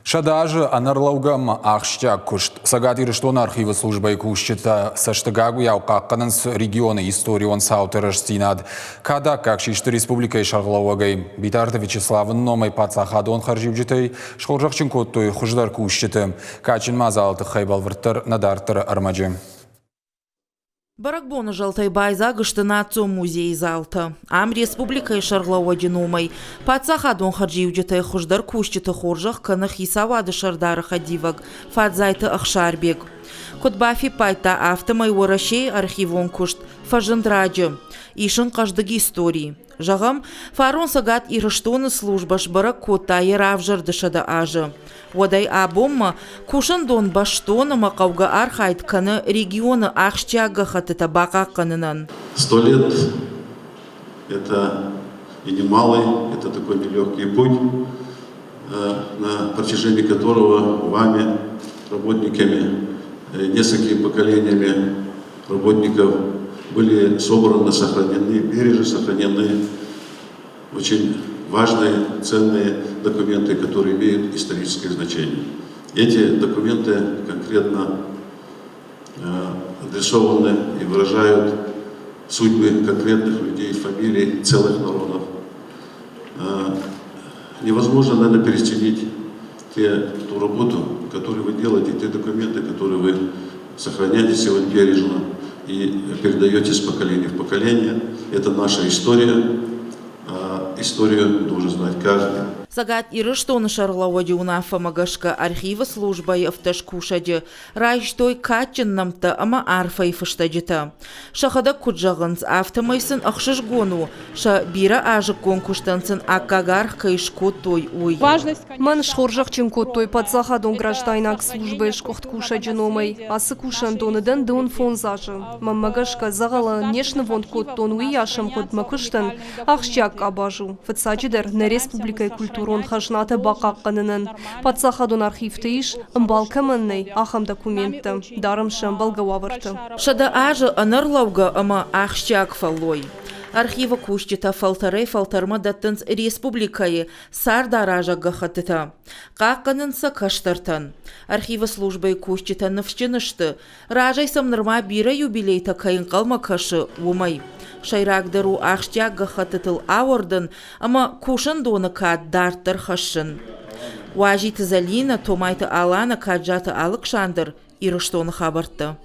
Шадажы анарлаугам ақшча күшт. Сагат ирыштон архивы службай күшчіта саштыгагу яуқаққанын регионы историон саутырыш стинад. Када какшишты республикай шарғылауагай. Битарты Вячеславын номай пацахадон харживжітай шқоржақчын коттой хұждар күшчіті. Качин мазалты хайбалвырттыр надартыр армаджы. Баракбоны жалтай байза гыштынацу музей залты. Ам республикай шарлауа динумай. Пацахадон хадживджетай хуждар кушчиты хоржах кынах хисавады шардары хадиваг. Фадзайты ахшарбег. Кутбафи пайта автомай уарашей архивон кушт. Фажындраджы. Ишын каждыги истории. Жағам, фарон сагат ирыштоны службаш барак кота еравжыр дышада ажы. Водай абомма кушын дон баштоны мақауға архайт каны регионы ақштяға хатыта бақа қанынан. 100 лет – это и немалый, это такой нелегкий путь, на протяжении которого вами, работниками, несколькими поколениями работников были собраны, сохранены, бережно сохранены очень важные, ценные документы, которые имеют историческое значение. Эти документы конкретно адресованы и выражают судьбы конкретных людей, фамилий, целых народов. Невозможно, наверное, пересчитать ту работу, которую вы делаете, те документы, которые вы сохраняете сегодня бережно и передаете с поколения в поколение. Это наша история, а историю должен знать каждый. Сагат ирыштоны шарлауади унафа магашка архива службай автошкушади. Райштой качыннамта ама арфай фыштадита. Шахада куджағынс автомайсын ақшыш гону. Ша бира ажық конкуштансын аккагарх кайшко той ой. Ман шхоржақ чынко той подсахадон граждайнак службай шкохт кушади номай. Асы кушан доныдан дон фон зажы. Ман магашка загала нешны вон кот тон уй яшам кот макыштан ақшчак абажу. Фыцаджидер на республикай культуру он хажната бақаққанынан. Патсахадон архивты иш, ымбалкаманнай ахам документы. Дарым шамбалгававарты. Шада ажы анарлауга ама ақшчак фаллой. Архива кушчита фалтарма даттынс республикайы сардаража гахатыта. Қаққанынса каштартан. Архива службай кушчита навшчынышты. Ражай самнырма бира юбилейта кайын қалма кашы умай. Шайрагдыру ақштяг гахатытыл ауырдын, ама кушын доны кад дарттыр хашын. Важиты залина, томайты алана каджаты алықшандыр, ирыштоны хабарты.